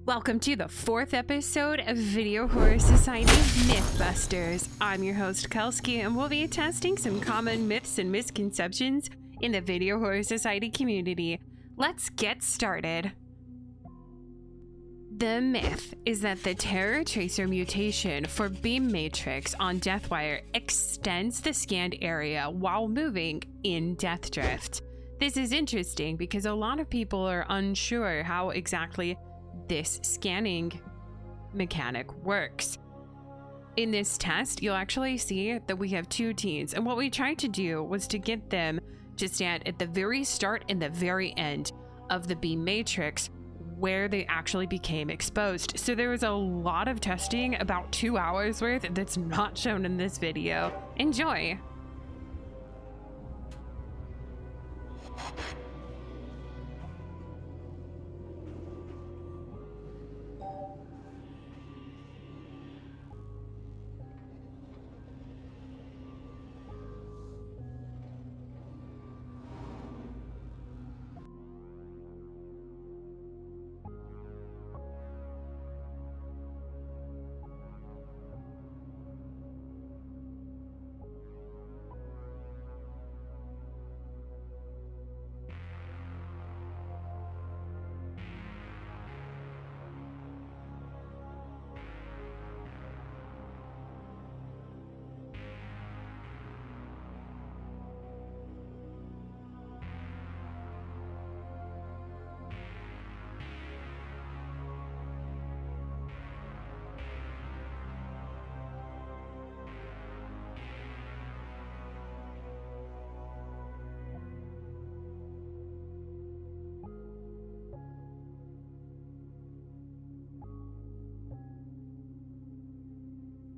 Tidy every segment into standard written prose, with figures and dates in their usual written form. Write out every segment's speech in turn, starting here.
Welcome to the 4th episode of Video Horror Society Mythbusters. I'm your host, Kelsky, and we'll be testing some common myths and misconceptions in the Video Horror Society community. Let's get started. The myth is that the Terror Tracer mutation for Beam Matrix on Deathwire extends the scanned area while moving in Death Drift. This is interesting because a lot of people are unsure how exactly this scanning mechanic works. In this test, you'll actually see that we have two teens, and what we tried to do was to get them to stand at the very start and the very end of the beam matrix where they actually became exposed. So there was a lot of testing, about 2 hours worth, that's not shown in this video. Enjoy!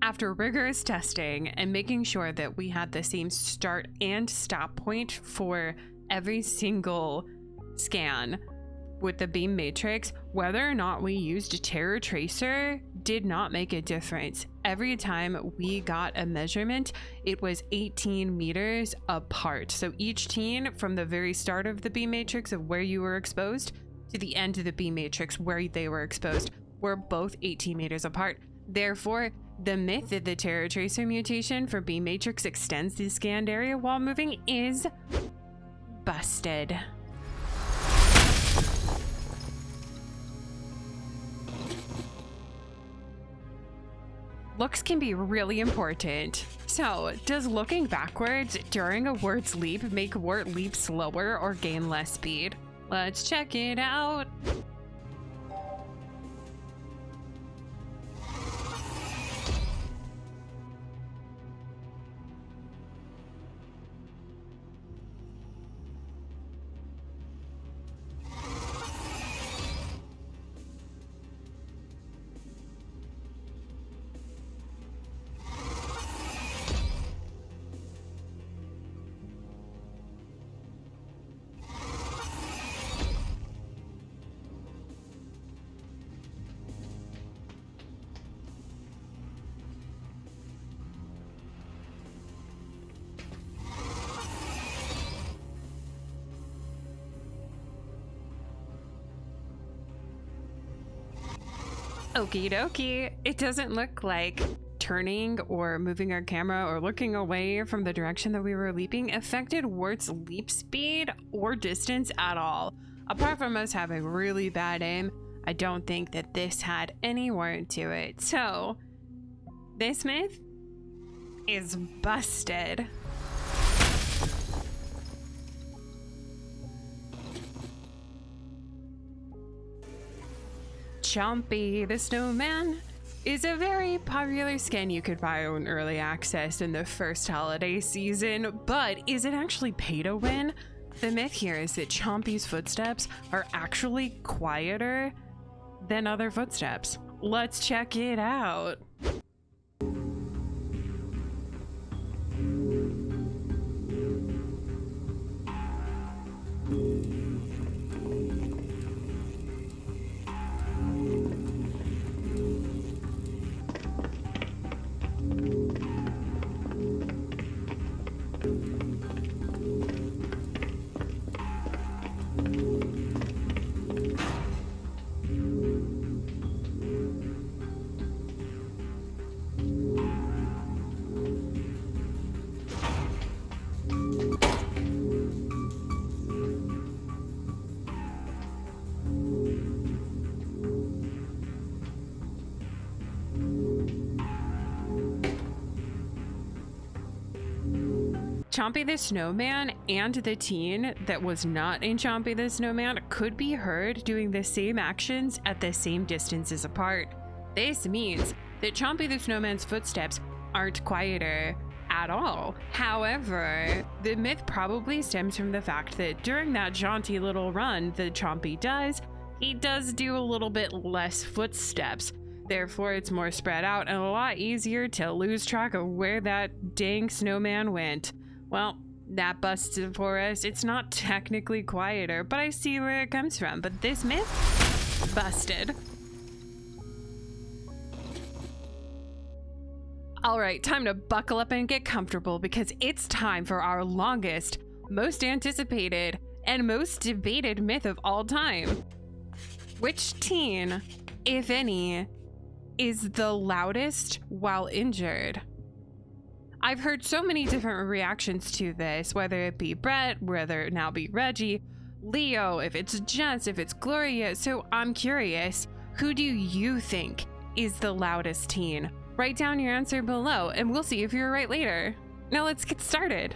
After rigorous testing and making sure that we had the same start and stop point for every single scan with the beam matrix, whether or not we used a Terror Tracer did not make a difference. Every time we got a measurement, it was 18 meters apart. So each teen, from the very start of the beam matrix of where you were exposed to the end of the beam matrix where they were exposed, were both 18 meters apart. Therefore, the myth that the Terror Tracer mutation for Beam Matrix extends the scanned area while moving is busted. Looks can be really important. So, does looking backwards during a WARTs Leap make WART Leap slower or gain less speed? Let's check it out. Okie dokie. It doesn't look like turning or moving our camera or looking away from the direction that we were leaping affected WART's leap speed or distance at all. Apart from us having really bad aim, I don't think that this had any warrant to it. So, this myth is busted. CHOMPIE the Snowman is a very popular skin you could buy on early access in the first holiday season, but is it actually pay to win? The myth here is that CHOMPIE's footsteps are actually quieter than other footsteps. Let's check it out. Chompie the Snowman and the teen that was not in Chompie the Snowman could be heard doing the same actions at the same distances apart. This means that Chompie the Snowman's footsteps aren't quieter at all. However, the myth probably stems from the fact that during that jaunty little run that Chompie does, he does do a little bit less footsteps. Therefore, it's more spread out and a lot easier to lose track of where that dang snowman went. Well, that busts it for us. It's not technically quieter, but I see where it comes from. But this myth, busted. All right, time to buckle up and get comfortable because it's time for our longest, most anticipated, and most debated myth of all time. Which teen, if any, is the loudest while injured? I've heard so many different reactions to this, whether it be Brett, whether it now be Reggie, Leo, if it's Jess, if it's Gloria. So I'm curious, who do you think is the loudest teen? Write down your answer below and we'll see if you're right later. Now let's get started.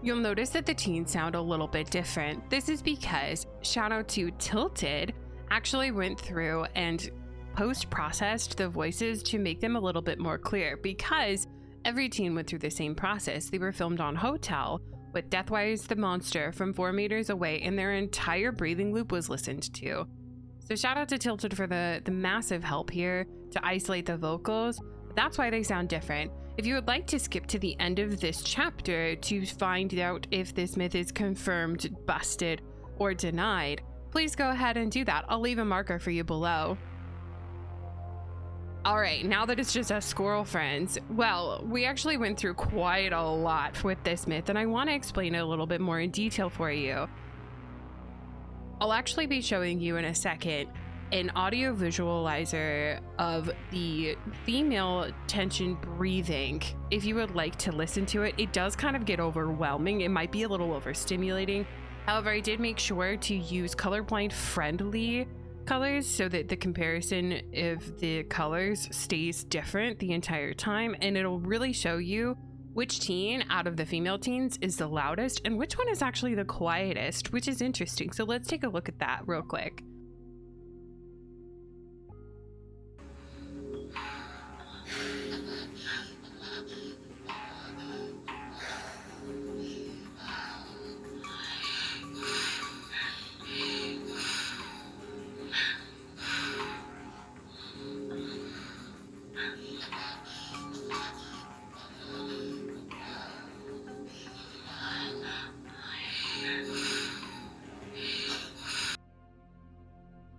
You'll notice that the teens sound a little bit different. This is because, shout out to Tilted, actually went through and post-processed the voices to make them a little bit more clear because every teen went through the same process. They were filmed on Hotel with Deathwise the Monster from 4 meters away and their entire breathing loop was listened to. So shout out to Tilted for the massive help here to isolate the vocals. That's why they sound different. If you would like to skip to the end of this chapter to find out if this myth is confirmed, busted, or denied, please go ahead and do that. I'll leave a marker for you below. All right, now that it's just us squirrel friends, well, we actually went through quite a lot with this myth, and I want to explain it a little bit more in detail for you. I'll actually be showing you in a second an audio visualizer of the female tension breathing. If you would like to listen to it, it does kind of get overwhelming. It might be a little overstimulating. However, I did make sure to use colorblind friendly colors so that the comparison of the colors stays different the entire time, and it'll really show you which teen out of the female teens is the loudest and which one is actually the quietest, which is interesting. So let's take a look at that real quick.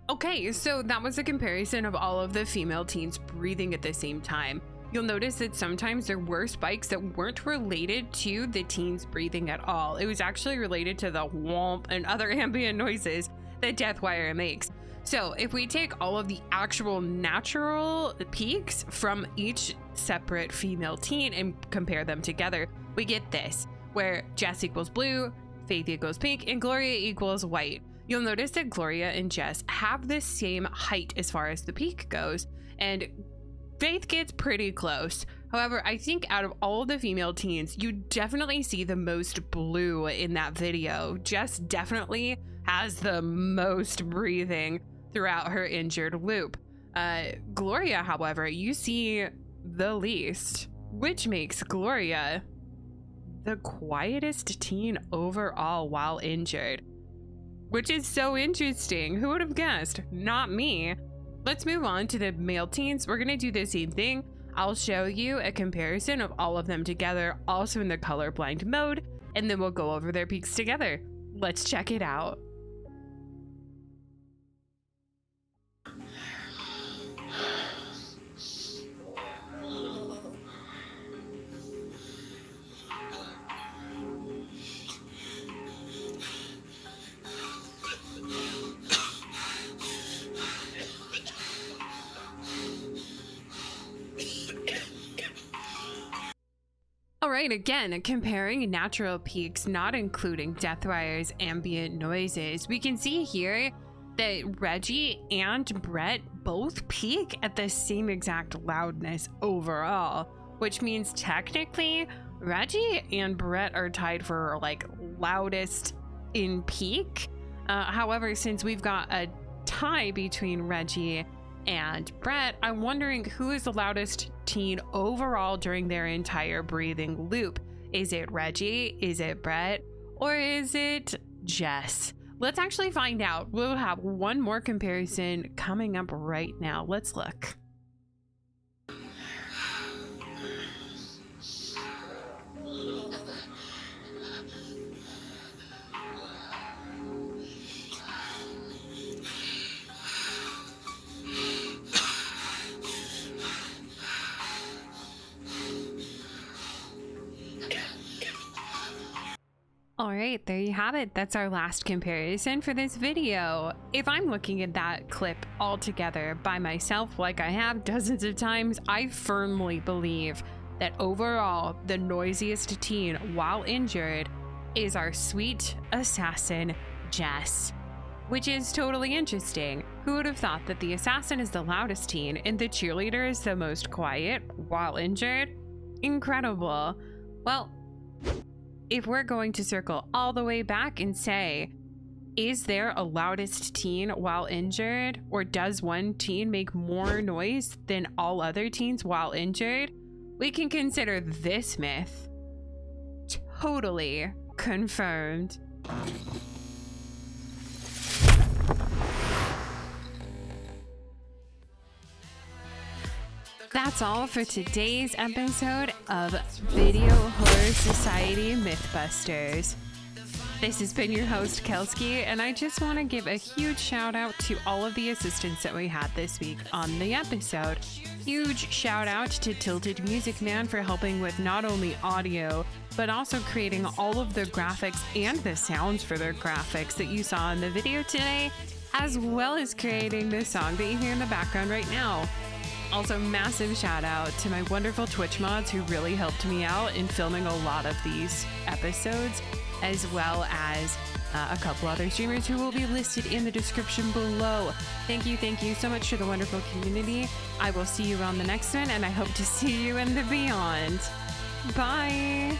Okay, so that was a comparison of all of the female teens breathing at the same time. You'll notice that sometimes there were spikes that weren't related to the teens breathing at all. It was actually related to the whomp and other ambient noises that Deathwire makes. So if we take all of the actual natural peaks from each separate female teen and compare them together, we get this, where Jess equals blue, Faith equals pink, and Gloria equals white. You'll notice that Gloria and Jess have the same height as far as the peak goes, and Faith gets pretty close. However, I think out of all of the female teens, you definitely see the most blue in that video. Jess definitely has the most breathing throughout her injured loop. Gloria, however, you see the least, which makes Gloria the quietest teen overall while injured. Which is so interesting. Who would have guessed? Not me. Let's move on to the male teens. We're gonna do the same thing. I'll show you a comparison of all of them together, also in the colorblind mode, and then we'll go over their peaks together. Let's check it out. All right, again, comparing natural peaks, not including Deathwire's ambient noises, we can see here that Reggie and Brett both peak at the same exact loudness overall, which means technically Reggie and Brett are tied for like loudest in peak. However, since we've got a tie between Reggie and Brett, I'm wondering who is the loudest teen overall during their entire breathing loop. Is it Reggie? Is it Brett? Or is it Jess? Let's actually find out. We'll have one more comparison coming up right now. Let's look. All right, there you have it. That's our last comparison for this video. If I'm looking at that clip all together by myself, like I have dozens of times, I firmly believe that overall, the noisiest teen while injured is our sweet assassin, Jess. Which is totally interesting. Who would have thought that the assassin is the loudest teen and the cheerleader is the most quiet while injured? Incredible. Well, if we're going to circle all the way back and say, is there a loudest teen while injured? Or does one teen make more noise than all other teens while injured? We can consider this myth totally confirmed. That's all for today's episode of Video Horror Society Mythbusters. This has been your host, Kelski, and I just want to give a huge shout out to all of the assistants that we had this week on the episode. Huge shout out to Tilted Music Man for helping with not only audio, but also creating all of the graphics and the sounds for their graphics that you saw in the video today, as well as creating the song that you hear in the background right now. Also, massive shout out to my wonderful Twitch mods who really helped me out in filming a lot of these episodes, as well as a couple other streamers who will be listed in the description below. Thank you so much to the wonderful community. I will see you on the next one, and I hope to see you in the beyond. Bye!